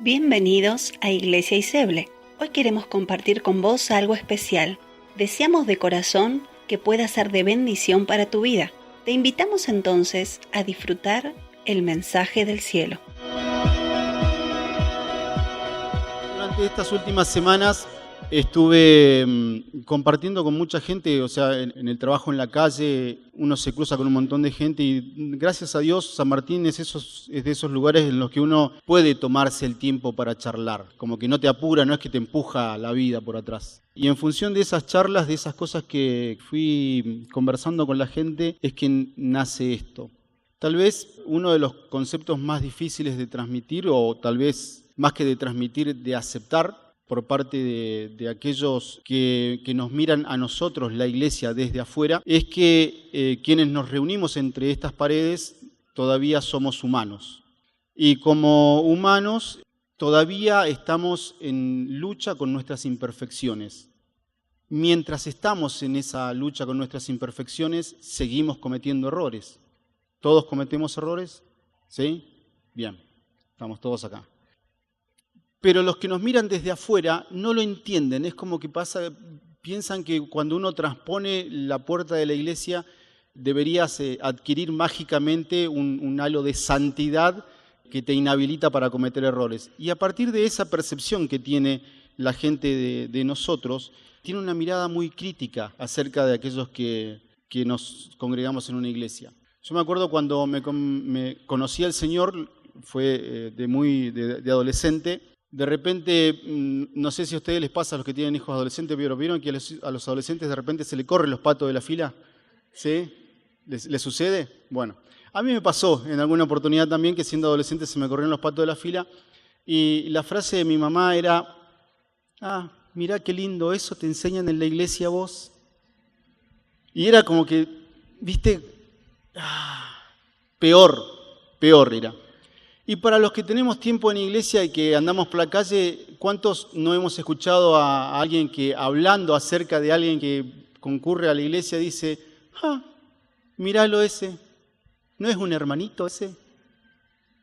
Bienvenidos a Iglesia Iseble. Hoy queremos compartir con vos algo especial. Deseamos de corazón que pueda ser de bendición para tu vida. Te invitamos entonces a disfrutar el mensaje del cielo. Durante estas últimas semanas estuve compartiendo con mucha gente, o sea, en el trabajo en la calle, uno se cruza con un montón de gente y gracias a Dios San Martín es de esos lugares en los que uno puede tomarse el tiempo para charlar, como que no te apura, no es que te empuja la vida por atrás. Y en función de esas charlas, de esas cosas que fui conversando con la gente, es que nace esto. Tal vez uno de los conceptos más difíciles de transmitir, o tal vez más que de transmitir, de aceptar, por parte de aquellos que nos miran a nosotros, la iglesia, desde afuera, es que quienes nos reunimos entre estas paredes todavía somos humanos. Y como humanos todavía estamos en lucha con nuestras imperfecciones. Mientras estamos en esa lucha con nuestras imperfecciones, seguimos cometiendo errores. ¿Todos cometemos errores? ¿Sí? Bien, estamos todos acá. Pero los que nos miran desde afuera no lo entienden, es como que piensan que cuando uno transpone la puerta de la iglesia deberías adquirir mágicamente un halo de santidad que te inhabilita para cometer errores. Y a partir de esa percepción que tiene la gente de nosotros, tiene una mirada muy crítica acerca de aquellos que nos congregamos en una iglesia. Yo me acuerdo cuando me conocí al Señor, fue de adolescente. De repente, no sé si a ustedes les pasa a los que tienen hijos adolescentes, pero ¿vieron que a los adolescentes de repente se le corren los patos de la fila? ¿Sí? ¿Les sucede? Bueno, a mí me pasó en alguna oportunidad también que siendo adolescente se me corrieron los patos de la fila y la frase de mi mamá era, mirá qué lindo, eso te enseñan en la iglesia vos. Y era como que, viste, peor era. Y para los que tenemos tiempo en iglesia y que andamos por la calle, ¿cuántos no hemos escuchado a alguien que hablando acerca de alguien que concurre a la iglesia dice, míralo ese, ¿no es un hermanito ese?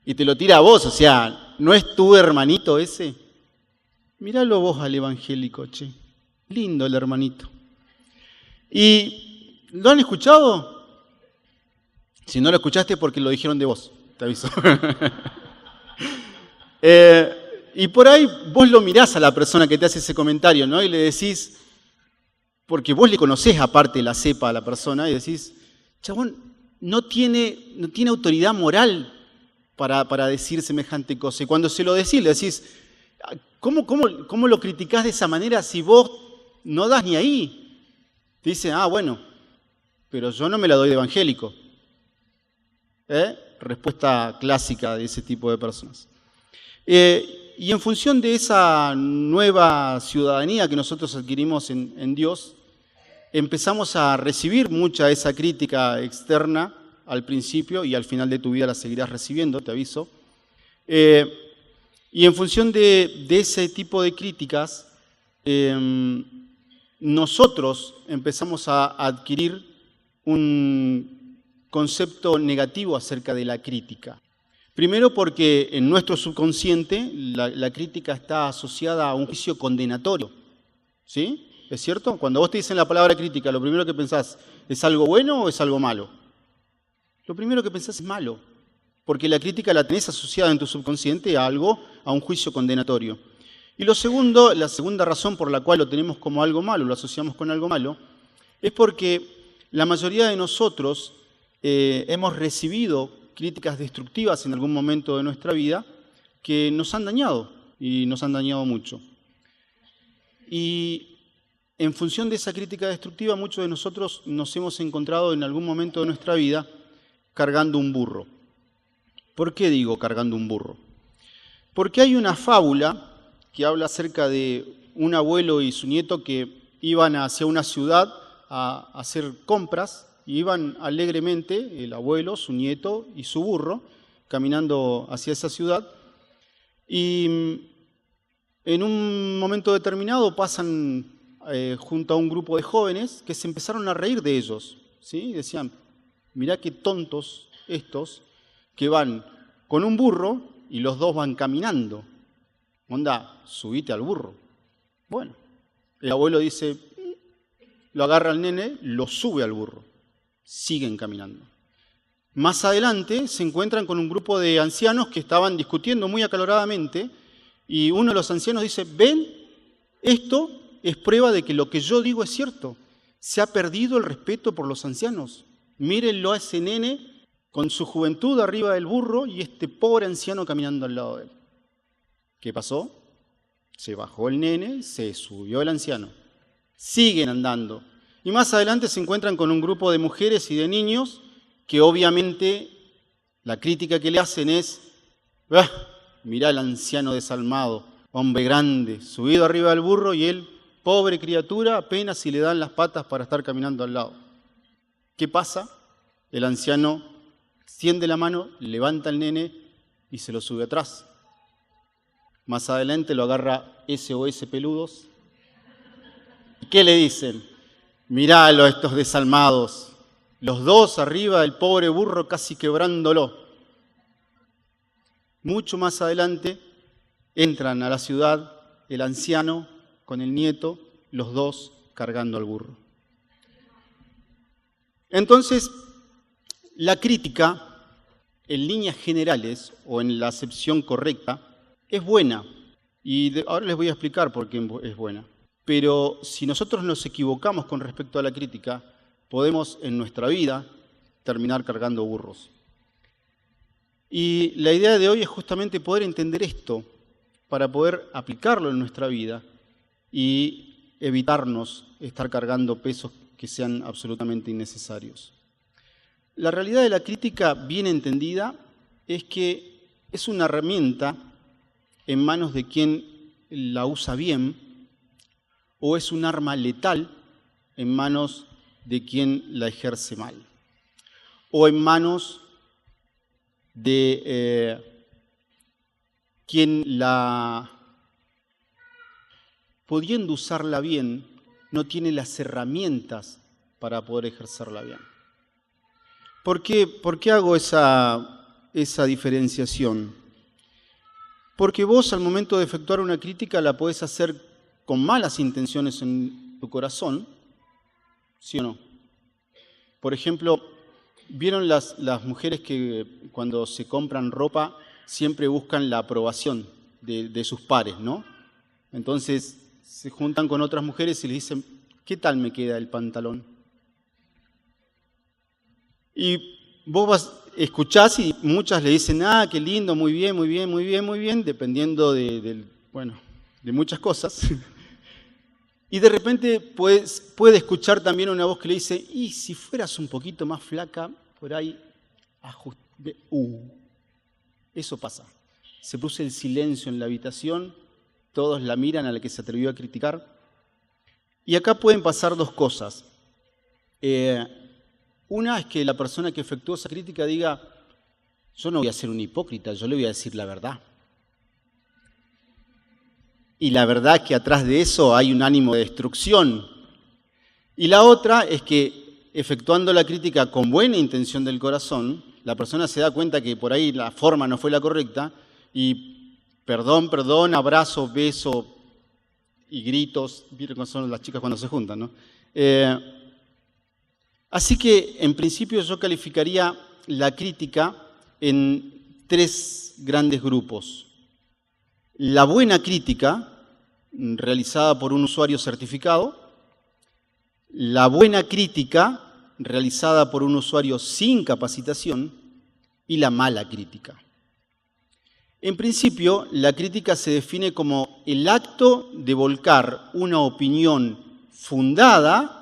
Y te lo tira a vos, o sea, ¿no es tu hermanito ese? Míralo vos al evangélico, che, lindo el hermanito. ¿Y lo han escuchado? Si no lo escuchaste porque lo dijeron de vos. Te aviso. Y por ahí vos lo mirás a la persona que te hace ese comentario, ¿no? Y le decís, porque vos le conocés aparte la cepa a la persona, y decís, chabón, no tiene autoridad moral para decir semejante cosa. Y cuando se lo decís, le decís, ¿cómo lo criticás de esa manera si vos no das ni ahí? Te dice, bueno, pero yo no me la doy de evangélico. Respuesta clásica de ese tipo de personas. Y en función de esa nueva ciudadanía que nosotros adquirimos en Dios, empezamos a recibir mucha de esa crítica externa al principio y al final de tu vida la seguirás recibiendo, te aviso. Y en función de ese tipo de críticas, nosotros empezamos a adquirir un concepto negativo acerca de la crítica. Primero porque en nuestro subconsciente la crítica está asociada a un juicio condenatorio. ¿Sí? ¿Es cierto? Cuando vos te dicen la palabra crítica, lo primero que pensás, ¿es algo bueno o es algo malo? Lo primero que pensás es malo, porque la crítica la tenés asociada en tu subconsciente a un juicio condenatorio. Y la segunda razón por la cual lo tenemos como algo malo, lo asociamos con algo malo, es porque la mayoría de nosotros hemos recibido críticas destructivas en algún momento de nuestra vida que nos han dañado y nos han dañado mucho. Y en función de esa crítica destructiva, muchos de nosotros nos hemos encontrado en algún momento de nuestra vida cargando un burro. ¿Por qué digo cargando un burro? Porque hay una fábula que habla acerca de un abuelo y su nieto que iban hacia una ciudad a hacer compras. Y iban alegremente el abuelo, su nieto y su burro caminando hacia esa ciudad. Y en un momento determinado pasan junto a un grupo de jóvenes que se empezaron a reír de ellos. ¿Sí? Decían, mirá qué tontos estos que van con un burro y los dos van caminando. onda, subite al burro. Bueno, el abuelo dice, lo agarra al nene, lo sube al burro. Siguen caminando. Más adelante se encuentran con un grupo de ancianos que estaban discutiendo muy acaloradamente y uno de los ancianos dice, ven, esto es prueba de que lo que yo digo es cierto. Se ha perdido el respeto por los ancianos. Mírenlo a ese nene con su juventud arriba del burro y este pobre anciano caminando al lado de él. ¿Qué pasó? Se bajó el nene, se subió el anciano. Siguen andando. Y más adelante se encuentran con un grupo de mujeres y de niños que obviamente la crítica que le hacen es, mirá el anciano desalmado, hombre grande, subido arriba del burro y él, pobre criatura, apenas si le dan las patas para estar caminando al lado. ¿Qué pasa? El anciano extiende la mano, levanta al nene y se lo sube atrás. Más adelante lo agarra SOS Peludos. ¿Y qué le dicen? Miralo a estos desalmados. Los dos arriba del pobre burro casi quebrándolo. Mucho más adelante entran a la ciudad el anciano con el nieto, los dos cargando al burro. Entonces, la crítica, en líneas generales o en la acepción correcta, es buena. Y ahora les voy a explicar por qué es buena. Pero si nosotros nos equivocamos con respecto a la crítica, podemos en nuestra vida terminar cargando burros. Y la idea de hoy es justamente poder entender esto para poder aplicarlo en nuestra vida y evitarnos estar cargando pesos que sean absolutamente innecesarios. La realidad de la crítica bien entendida es que es una herramienta en manos de quien la usa bien o es un arma letal en manos de quien la ejerce mal o en manos de quien la, pudiendo usarla bien, no tiene las herramientas para poder ejercerla bien. ¿Por qué hago esa diferenciación? Porque vos al momento de efectuar una crítica la podés hacer con malas intenciones en tu corazón, ¿sí o no? Por ejemplo, ¿vieron las mujeres que cuando se compran ropa siempre buscan la aprobación de sus pares, ¿no? Entonces se juntan con otras mujeres y les dicen, ¿qué tal me queda el pantalón? Y vos escuchás y muchas le dicen, qué lindo, muy bien, muy bien, muy bien, muy bien, dependiendo de muchas cosas. Y de repente puede escuchar también una voz que le dice, y si fueras un poquito más flaca, por ahí, eso pasa. Se puso el silencio en la habitación, todos la miran a la que se atrevió a criticar. Y acá pueden pasar dos cosas. Una es que la persona que efectuó esa crítica diga, yo no voy a ser un hipócrita, yo le voy a decir la verdad. Y la verdad es que atrás de eso hay un ánimo de destrucción. Y la otra es que, efectuando la crítica con buena intención del corazón, la persona se da cuenta que por ahí la forma no fue la correcta y perdón, abrazo, beso y gritos, vieron cómo son las chicas cuando se juntan, ¿no? Así que, en principio, yo calificaría la crítica en tres grandes grupos. La buena crítica, realizada por un usuario certificado, la buena crítica, realizada por un usuario sin capacitación, y la mala crítica. En principio, la crítica se define como el acto de volcar una opinión fundada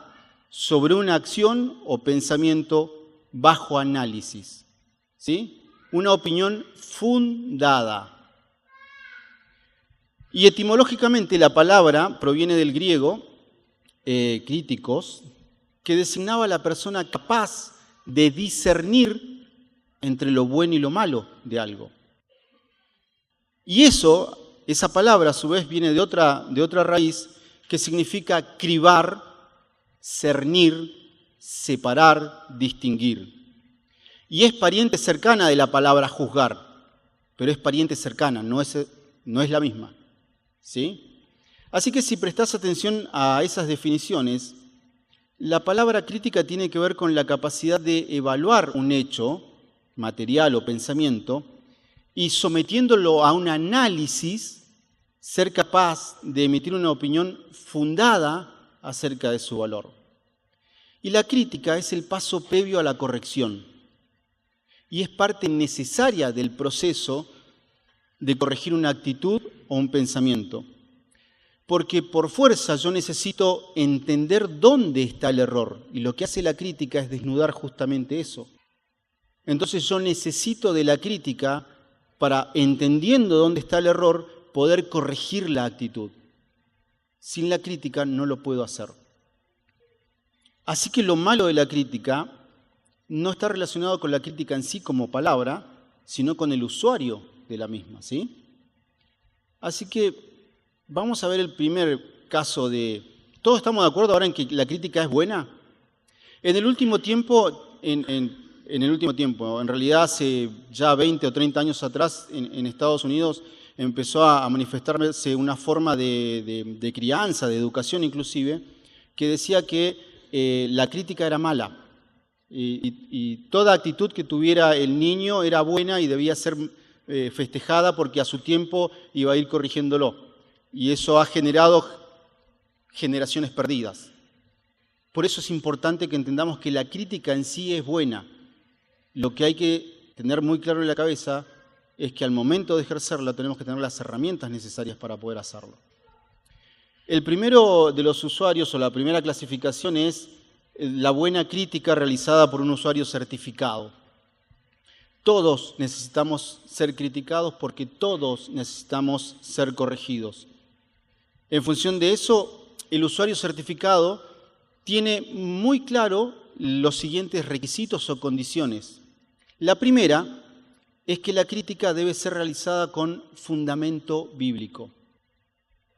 sobre una acción o pensamiento bajo análisis. ¿Sí? Una opinión fundada. Y etimológicamente la palabra proviene del griego, críticos, que designaba a la persona capaz de discernir entre lo bueno y lo malo de algo. Y esa palabra a su vez viene de otra raíz que significa cribar, cernir, separar, distinguir. Y es pariente cercana de la palabra juzgar, pero es pariente cercana, no es la misma. ¿Sí? Así que si prestás atención a esas definiciones, la palabra crítica tiene que ver con la capacidad de evaluar un hecho, material o pensamiento, y sometiéndolo a un análisis, ser capaz de emitir una opinión fundada acerca de su valor. Y la crítica es el paso previo a la corrección y es parte necesaria del proceso de corregir una actitud o un pensamiento. Porque por fuerza yo necesito entender dónde está el error. Y lo que hace la crítica es desnudar justamente eso. Entonces yo necesito de la crítica para, entendiendo dónde está el error, poder corregir la actitud. Sin la crítica no lo puedo hacer. Así que lo malo de la crítica no está relacionado con la crítica en sí como palabra, sino con el usuario de la misma, ¿sí? Así que vamos a ver el primer caso de... ¿Todos estamos de acuerdo ahora en que la crítica es buena? En el último tiempo, en realidad hace ya 20 o 30 años atrás, en Estados Unidos, empezó a manifestarse una forma de crianza, de educación inclusive, que decía que la crítica era mala. Y toda actitud que tuviera el niño era buena y debía ser festejada porque a su tiempo iba a ir corrigiéndolo. Y eso ha generado generaciones perdidas. Por eso es importante que entendamos que la crítica en sí es buena. Lo que hay que tener muy claro en la cabeza es que al momento de ejercerla tenemos que tener las herramientas necesarias para poder hacerlo. El primero de los usuarios o la primera clasificación es la buena crítica realizada por un usuario certificado. Todos necesitamos ser criticados porque todos necesitamos ser corregidos. En función de eso, el usuario certificado tiene muy claro los siguientes requisitos o condiciones. La primera es que la crítica debe ser realizada con fundamento bíblico.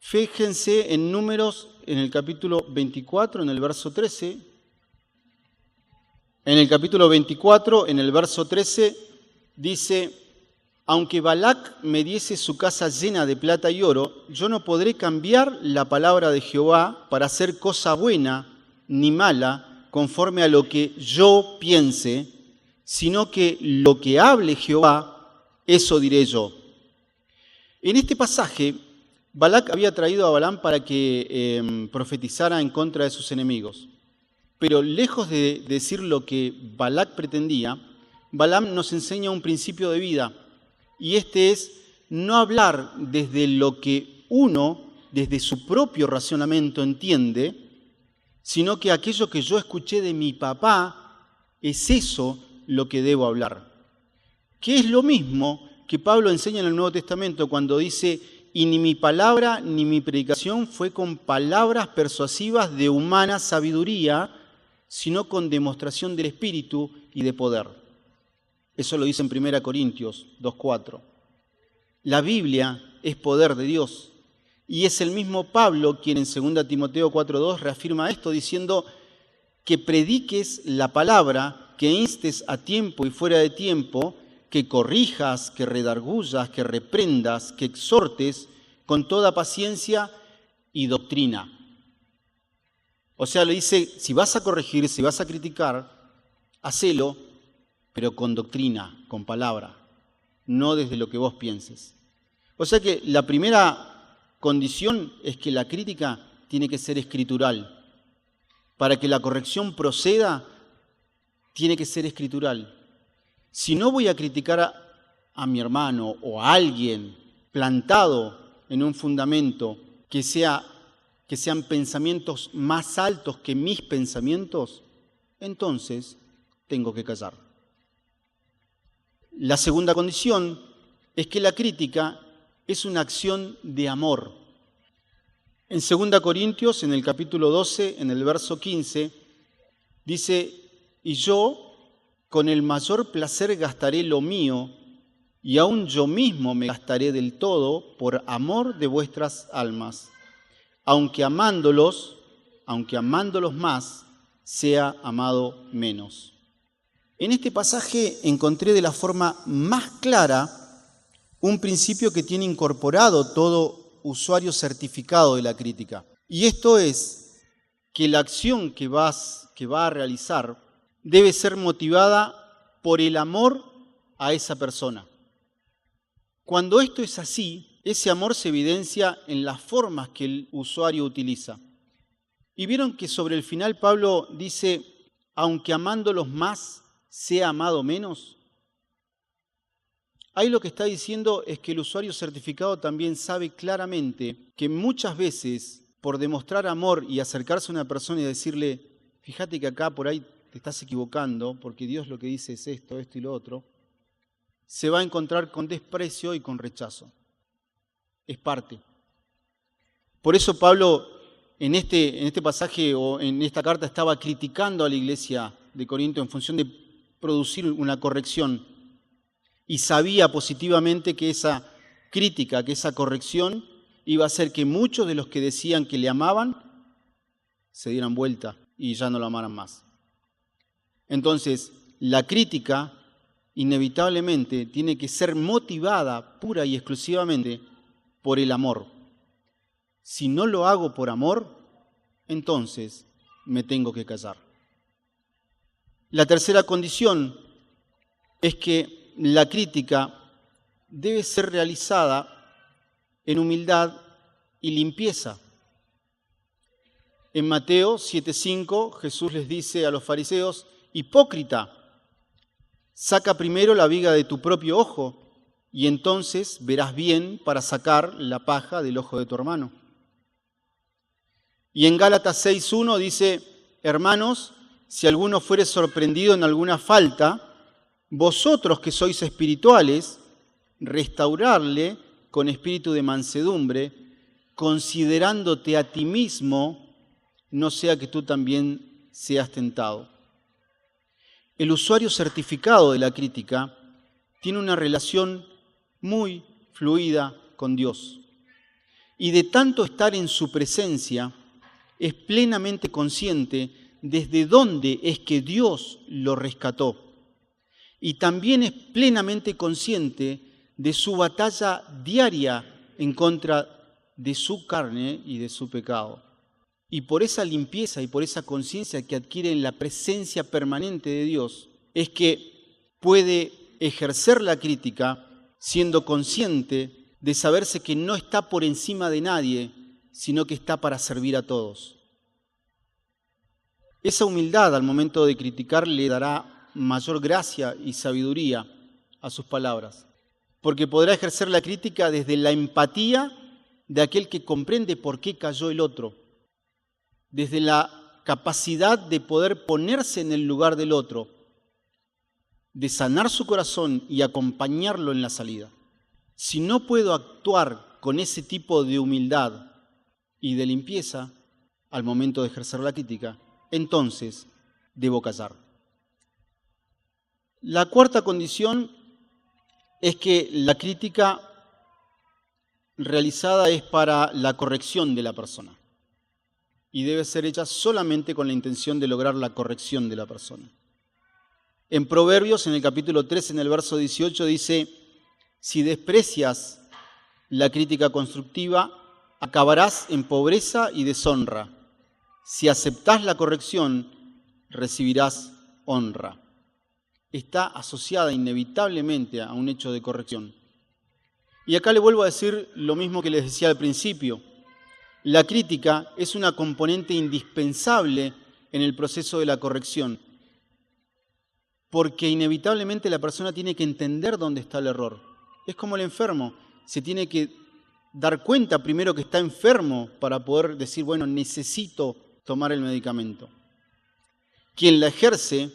Fíjense en Números, en el capítulo 24, en el verso 13. En el capítulo 24, en el verso 13, dice: aunque Balac me diese su casa llena de plata y oro, yo no podré cambiar la palabra de Jehová para hacer cosa buena ni mala conforme a lo que yo piense, sino que lo que hable Jehová, eso diré yo. En este pasaje, Balac había traído a Balaam para que profetizara en contra de sus enemigos. Pero lejos de decir lo que Balac pretendía, Balaam nos enseña un principio de vida. Y este es no hablar desde lo que uno, desde su propio razonamiento entiende, sino que aquello que yo escuché de mi papá, es eso lo que debo hablar. Que es lo mismo que Pablo enseña en el Nuevo Testamento cuando dice: y ni mi palabra ni mi predicación fue con palabras persuasivas de humana sabiduría, sino con demostración del Espíritu y de poder. Eso lo dice en 1 Corintios 2:4. La Biblia es poder de Dios. Y es el mismo Pablo quien en 2 Timoteo 4:2 reafirma esto diciendo que prediques la palabra, que instes a tiempo y fuera de tiempo, que corrijas, que redarguyas, que reprendas, que exhortes con toda paciencia y doctrina. O sea, le dice, si vas a corregir, si vas a criticar, hacelo, pero con doctrina, con palabra, no desde lo que vos pienses. O sea que la primera condición es que la crítica tiene que ser escritural. Para que la corrección proceda, tiene que ser escritural. Si no voy a criticar a mi hermano o a alguien plantado en un fundamento que sean pensamientos más altos que mis pensamientos, entonces tengo que callar. La segunda condición es que la crítica es una acción de amor. En 2 Corintios, en el capítulo 12, en el verso 15, dice: y yo con el mayor placer gastaré lo mío, y aun yo mismo me gastaré del todo por amor de vuestras almas, aunque amándolos más, sea amado menos. En este pasaje encontré de la forma más clara un principio que tiene incorporado todo usuario certificado de la crítica. Y esto es que la acción que va a realizar debe ser motivada por el amor a esa persona. Cuando esto es así, ese amor se evidencia en las formas que el usuario utiliza. Y vieron que sobre el final Pablo dice, aunque amándolos más, sea amado menos. Ahí lo que está diciendo es que el usuario certificado también sabe claramente que muchas veces, por demostrar amor y acercarse a una persona y decirle, fíjate que acá por ahí te estás equivocando, porque Dios lo que dice es esto, esto y lo otro, se va a encontrar con desprecio y con rechazo. Es parte. Por eso Pablo en este pasaje o en esta carta estaba criticando a la iglesia de Corinto en función de producir una corrección. Y sabía positivamente que esa crítica, que esa corrección iba a hacer que muchos de los que decían que le amaban se dieran vuelta y ya no lo amaran más. Entonces, la crítica inevitablemente tiene que ser motivada pura y exclusivamente por el amor. Si no lo hago por amor, entonces me tengo que callar. La tercera condición es que la crítica debe ser realizada en humildad y limpieza. En Mateo 7:5 Jesús les dice a los fariseos, hipócrita, saca primero la viga de tu propio ojo y entonces verás bien para sacar la paja del ojo de tu hermano. Y en Gálatas 6:1 dice, hermanos, si alguno fuere sorprendido en alguna falta, vosotros que sois espirituales, restaurarle con espíritu de mansedumbre, considerándote a ti mismo, no sea que tú también seas tentado. El usuario certificado de la crítica tiene una relación muy fluida con Dios. Y de tanto estar en su presencia, es plenamente consciente desde dónde es que Dios lo rescató. Y también es plenamente consciente de su batalla diaria en contra de su carne y de su pecado. Y por esa limpieza y por esa conciencia que adquiere en la presencia permanente de Dios, es que puede ejercer la crítica siendo consciente de saberse que no está por encima de nadie, sino que está para servir a todos. Esa humildad al momento de criticar le dará mayor gracia y sabiduría a sus palabras, porque podrá ejercer la crítica desde la empatía de aquel que comprende por qué cayó el otro, desde la capacidad de poder ponerse en el lugar del otro, de sanar su corazón y acompañarlo en la salida. Si no puedo actuar con ese tipo de humildad y de limpieza al momento de ejercer la crítica, entonces debo callar. La cuarta condición es que la crítica realizada es para la corrección de la persona y debe ser hecha solamente con la intención de lograr la corrección de la persona. En Proverbios, en el capítulo 3, en el verso 18, dice, si desprecias la crítica constructiva, acabarás en pobreza y deshonra. Si aceptás la corrección, recibirás honra. Está asociada inevitablemente a un hecho de corrección. Y acá le vuelvo a decir lo mismo que les decía al principio. La crítica es una componente indispensable en el proceso de la corrección, porque inevitablemente la persona tiene que entender dónde está el error. Es como el enfermo, se tiene que dar cuenta primero que está enfermo para poder decir, bueno, necesito tomar el medicamento. Quien la ejerce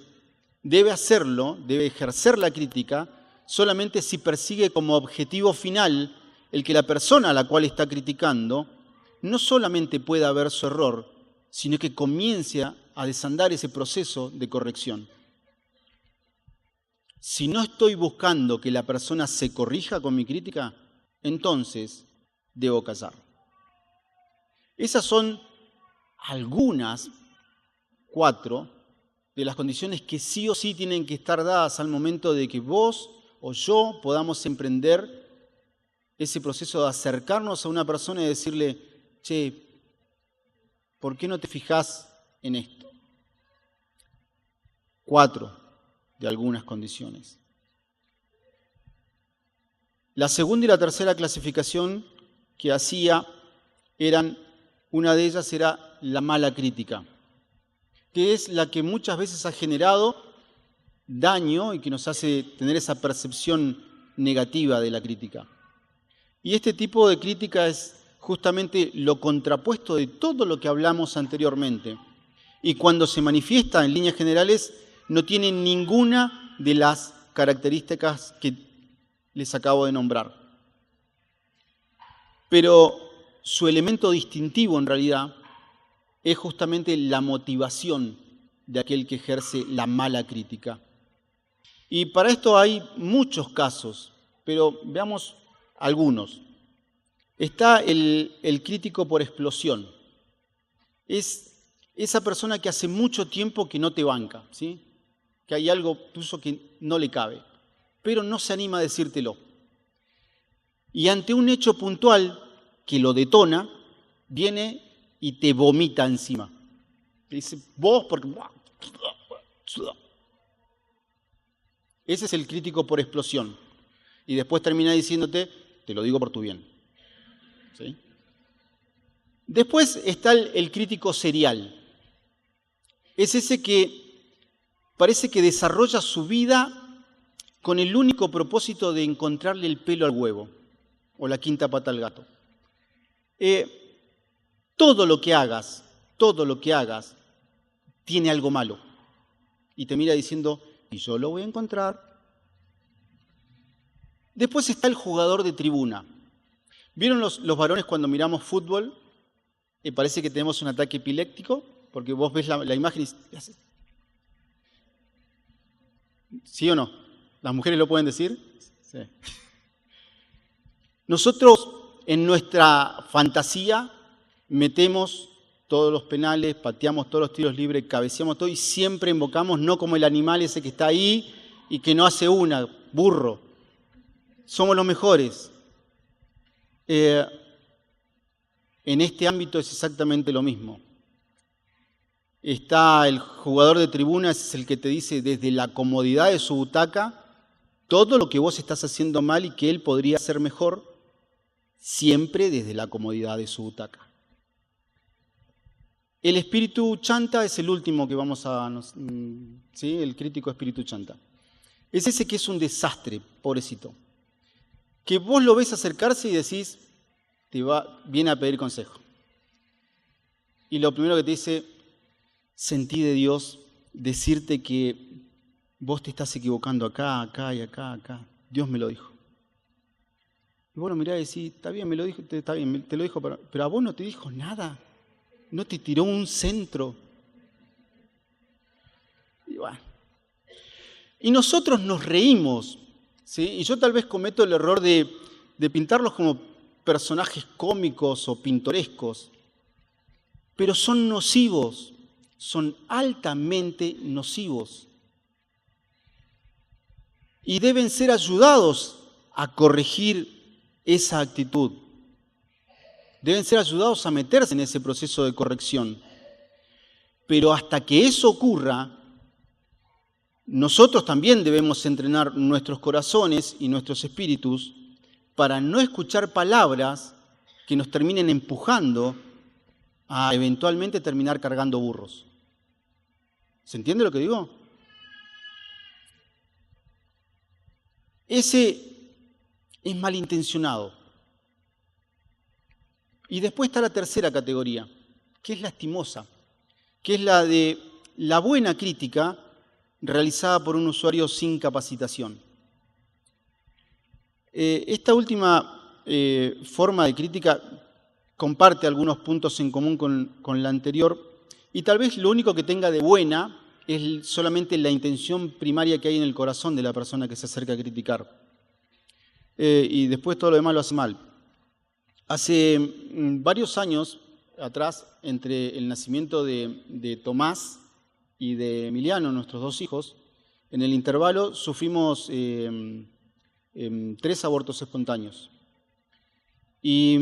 debe hacerlo, debe ejercer la crítica, solamente si persigue como objetivo final el que la persona a la cual está criticando no solamente pueda ver su error, sino que comience a desandar ese proceso de corrección. Si no estoy buscando que la persona se corrija con mi crítica, entonces debo callar. Esas son algunas, 4, de las condiciones que sí o sí tienen que estar dadas al momento de que vos o yo podamos emprender ese proceso de acercarnos a una persona y decirle, che, ¿por qué no te fijas en esto? 4 de algunas condiciones. La segunda y la tercera clasificación que hacía una de ellas era la mala crítica, que es la que muchas veces ha generado daño y que nos hace tener esa percepción negativa de la crítica. Y este tipo de crítica es justamente lo contrapuesto de todo lo que hablamos anteriormente. Y cuando se manifiesta en líneas generales, no tiene ninguna de las características que les acabo de nombrar. Pero su elemento distintivo en realidad es justamente la motivación de aquel que ejerce la mala crítica. Y para esto hay muchos casos, pero veamos algunos. Está el crítico por explosión. Es esa persona que hace mucho tiempo que no te banca, ¿sí? Que hay algo tuyo que no le cabe, pero no se anima a decírtelo. Y ante un hecho puntual que lo detona, viene y te vomita encima. Te dice, vos, porque... Ese es el crítico por explosión. Y después termina diciéndote, te lo digo por tu bien. ¿Sí? Después está el crítico serial. Es ese que parece que desarrolla su vida con el único propósito de encontrarle el pelo al huevo o la quinta pata al gato. Todo lo que hagas, tiene algo malo. Y te mira diciendo, y yo lo voy a encontrar. Después está el jugador de tribuna. ¿Vieron los varones cuando miramos fútbol? Parece que tenemos un ataque epiléptico, porque vos ves la imagen y haces. ¿Sí o no? ¿Las mujeres lo pueden decir? Sí. Nosotros, en nuestra fantasía, metemos todos los penales, pateamos todos los tiros libres, cabeceamos todo y siempre invocamos, no como el animal ese que está ahí y que no hace una, burro. Somos los mejores. En este ámbito es exactamente lo mismo. Está el jugador de tribuna, es el que te dice desde la comodidad de su butaca todo lo que vos estás haciendo mal y que él podría hacer mejor, siempre desde la comodidad de su butaca. El espíritu chanta es el último que vamos a... ¿sí? El crítico espíritu chanta. Es ese que es un desastre, pobrecito. Que vos lo ves acercarse y decís, viene a pedir consejo. Y lo primero que te dice, sentí de Dios decirte que vos te estás equivocando acá, acá y acá, acá. Dios me lo dijo. Y vos lo mirás y decís, está bien, me lo dijo, está bien, te lo dijo, pero a vos no te dijo nada. No te tiró un centro. Y bueno. Y nosotros nos reímos, ¿sí? Y yo tal vez cometo el error de pintarlos como personajes cómicos o pintorescos, pero son nocivos, son altamente nocivos. Y deben ser ayudados a corregir esa actitud. Deben ser ayudados a meterse en ese proceso de corrección. Pero hasta que eso ocurra, nosotros también debemos entrenar nuestros corazones y nuestros espíritus para no escuchar palabras que nos terminen empujando a eventualmente terminar cargando burros. ¿Se entiende lo que digo? Ese es malintencionado. Y después está la tercera categoría, que es lastimosa, que es la de la buena crítica realizada por un usuario sin capacitación. Esta última forma de crítica comparte algunos puntos en común con la anterior y tal vez lo único que tenga de buena es solamente la intención primaria que hay en el corazón de la persona que se acerca a criticar. Y después todo lo demás lo hace mal. Hace varios años atrás, entre el nacimiento de Tomás y de Emiliano, nuestros dos hijos, en el intervalo sufrimos 3 abortos espontáneos. Y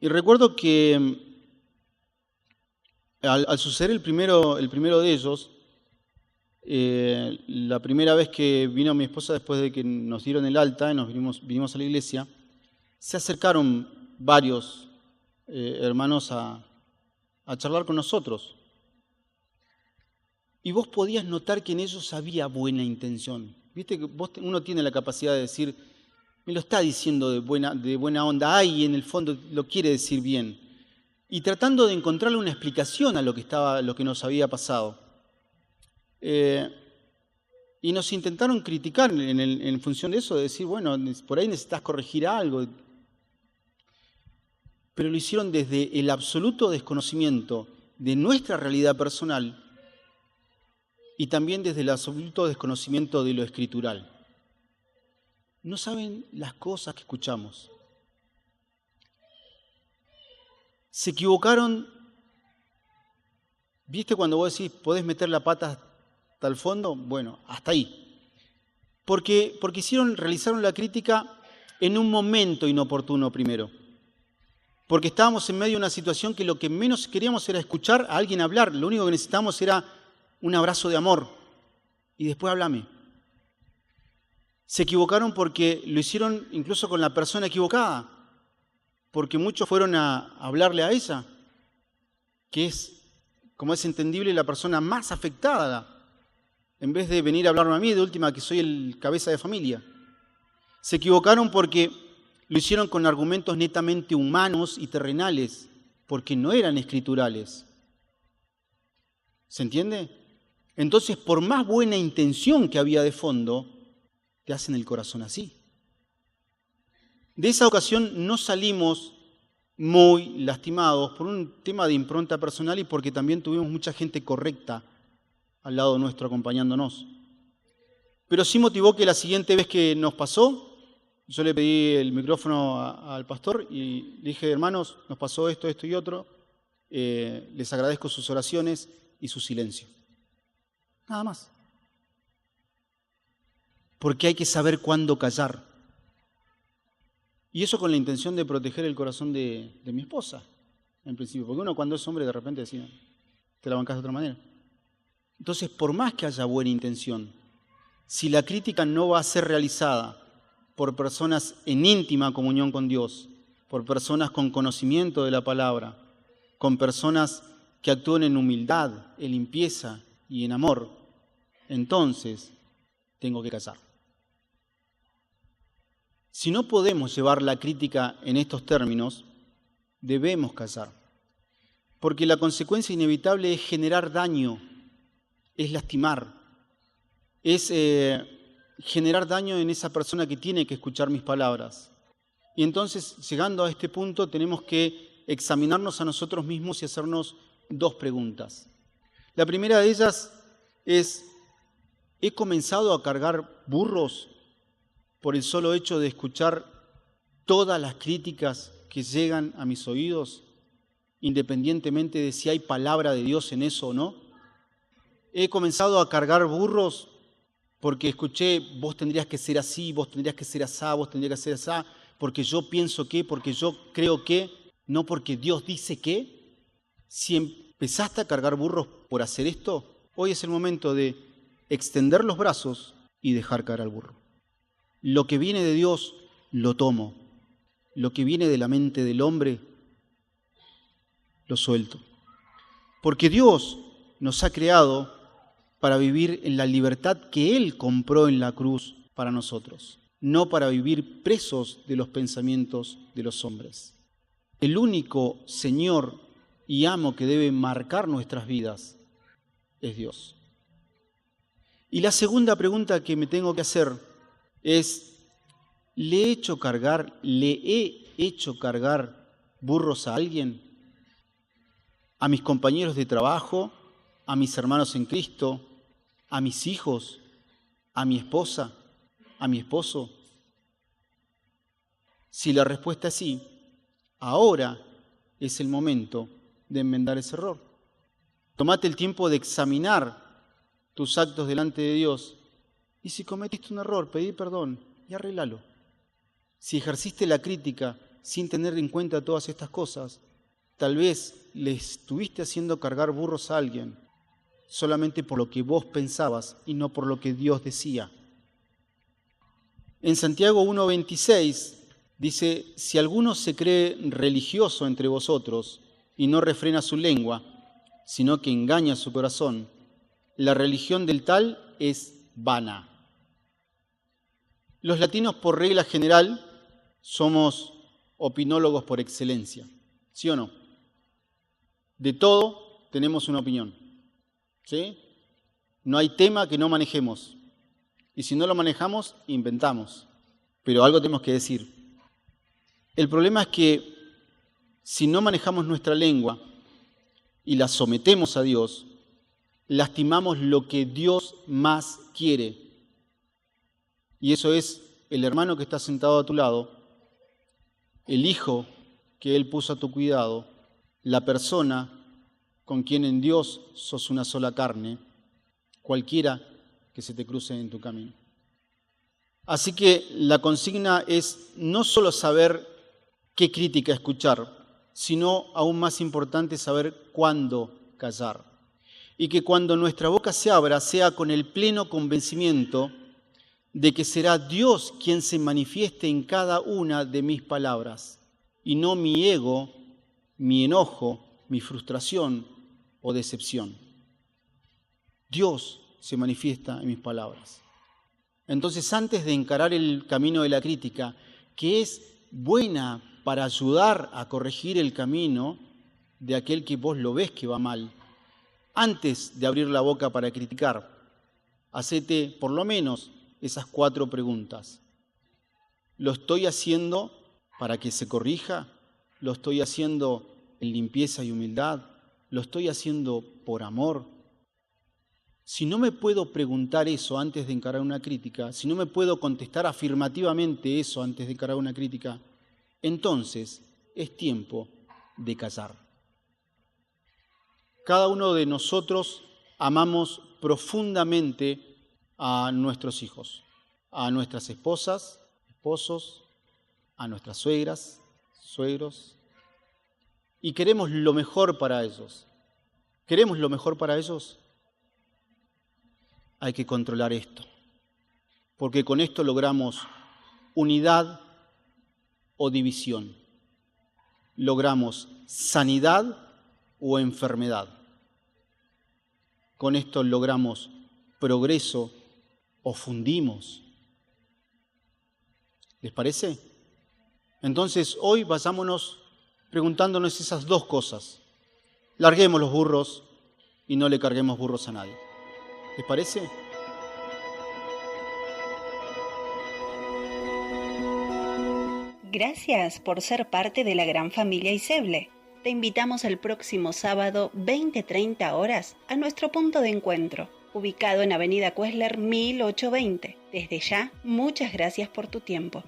recuerdo que al suceder el primero de ellos, la primera vez que vino mi esposa después de que nos dieron el alta y nos vinimos a la iglesia, se acercaron varios hermanos a charlar con nosotros. Y vos podías notar que en ellos había buena intención. Viste que uno tiene la capacidad de decir, me lo está diciendo de buena onda, ay, en el fondo lo quiere decir bien. Y tratando de encontrarle una explicación a lo que nos había pasado. Y nos intentaron criticar en función de eso, de decir, bueno, por ahí necesitas corregir algo. Pero lo hicieron desde el absoluto desconocimiento de nuestra realidad personal y también desde el absoluto desconocimiento de lo escritural. No saben las cosas que escuchamos. Se equivocaron. ¿Viste cuando vos decís, podés meter la pata hasta el fondo? Bueno, hasta ahí. Porque realizaron la crítica en un momento inoportuno primero. Porque estábamos en medio de una situación que lo que menos queríamos era escuchar a alguien hablar. Lo único que necesitábamos era un abrazo de amor. Y después háblame. Se equivocaron porque lo hicieron incluso con la persona equivocada. Porque muchos fueron a hablarle a ella, que es, como es entendible, la persona más afectada, en vez de venir a hablarme a mí, de última, que soy el cabeza de familia. Se equivocaron porque lo hicieron con argumentos netamente humanos y terrenales, porque no eran escriturales. ¿Se entiende? Entonces, por más buena intención que había de fondo, te hacen el corazón así. De esa ocasión no salimos muy lastimados por un tema de impronta personal y porque también tuvimos mucha gente correcta al lado nuestro acompañándonos. Pero sí motivó que la siguiente vez que nos pasó, yo le pedí el micrófono al pastor y le dije, hermanos, nos pasó esto y otro, les agradezco sus oraciones y su silencio. Nada más. Porque hay que saber cuándo callar. Y eso con la intención de proteger el corazón de mi esposa, en principio. Porque uno cuando es hombre de repente decía, te la bancás de otra manera. Entonces, por más que haya buena intención, si la crítica no va a ser realizada por personas en íntima comunión con Dios, por personas con conocimiento de la palabra, con personas que actúen en humildad, en limpieza y en amor, entonces tengo que callar. Si no podemos llevar la crítica en estos términos, debemos callar. Porque la consecuencia inevitable es generar daño, es lastimar, es generar daño en esa persona que tiene que escuchar mis palabras. Y entonces, llegando a este punto, tenemos que examinarnos a nosotros mismos y hacernos dos preguntas. La primera de ellas es, ¿he comenzado a cargar burros por el solo hecho de escuchar todas las críticas que llegan a mis oídos, independientemente de si hay palabra de Dios en eso o no? He comenzado a cargar burros porque escuché, vos tendrías que ser así, vos tendrías que ser asá, vos tendrías que ser asá, porque yo pienso que, porque yo creo que, no porque Dios dice que. Si empezaste a cargar burros por hacer esto, hoy es el momento de extender los brazos y dejar caer al burro. Lo que viene de Dios, lo tomo. Lo que viene de la mente del hombre, lo suelto. Porque Dios nos ha creado para vivir en la libertad que Él compró en la cruz para nosotros, no para vivir presos de los pensamientos de los hombres. El único Señor y amo que debe marcar nuestras vidas es Dios. Y la segunda pregunta que me tengo que hacer es, ¿le he hecho cargar burros a alguien? ¿A mis compañeros de trabajo? ¿A mis hermanos en Cristo? ¿A mis hijos? ¿A mi esposa? ¿A mi esposo? Si la respuesta es sí, ahora es el momento de enmendar ese error. Tómate el tiempo de examinar tus actos delante de Dios y si cometiste un error, pedí perdón y arréglalo. Si ejerciste la crítica, sin tener en cuenta todas estas cosas, tal vez le estuviste haciendo cargar burros a alguien solamente por lo que vos pensabas y no por lo que Dios decía. En Santiago 1:26 dice, si alguno se cree religioso entre vosotros y no refrena su lengua, sino que engaña su corazón, la religión del tal es vana. Los latinos, por regla general, somos opinólogos por excelencia, ¿sí o no? De todo tenemos una opinión, ¿sí? No hay tema que no manejemos. Y si no lo manejamos, inventamos. Pero algo tenemos que decir. El problema es que si no manejamos nuestra lengua y la sometemos a Dios, lastimamos lo que Dios más quiere. Y eso es el hermano que está sentado a tu lado, el hijo que Él puso a tu cuidado, la persona con quien en Dios sos una sola carne, cualquiera que se te cruce en tu camino. Así que la consigna es no solo saber qué crítica escuchar, sino aún más importante saber cuándo callar. Y que cuando nuestra boca se abra sea con el pleno convencimiento de que será Dios quien se manifieste en cada una de mis palabras, y no mi ego, mi enojo, mi frustración o decepción. Dios se manifiesta en mis palabras. Entonces, antes de encarar el camino de la crítica, que es buena para ayudar a corregir el camino de aquel que vos lo ves que va mal, antes de abrir la boca para criticar, hacete por lo menos esas 4 preguntas. ¿Lo estoy haciendo para que se corrija? ¿Lo estoy haciendo en limpieza y humildad? ¿Lo estoy haciendo por amor? Si no me puedo preguntar eso antes de encarar una crítica, si no me puedo contestar afirmativamente eso antes de encarar una crítica, entonces es tiempo de callar. Cada uno de nosotros amamos profundamente a nuestros hijos, a nuestras esposas, esposos, a nuestras suegras, suegros, y queremos lo mejor para ellos. ¿Queremos lo mejor para ellos? Hay que controlar esto, porque con esto logramos unidad o división, logramos sanidad o enfermedad. Con esto logramos progreso o fundimos. ¿Les parece? Entonces hoy vayámonos preguntándonos esas 2 cosas. Larguemos los burros y no le carguemos burros a nadie. ¿Les parece? Gracias por ser parte de la gran familia Iseble. Te invitamos el próximo sábado 20-30 horas a nuestro punto de encuentro, ubicado en Avenida Cuesler 1820. Desde ya, muchas gracias por tu tiempo.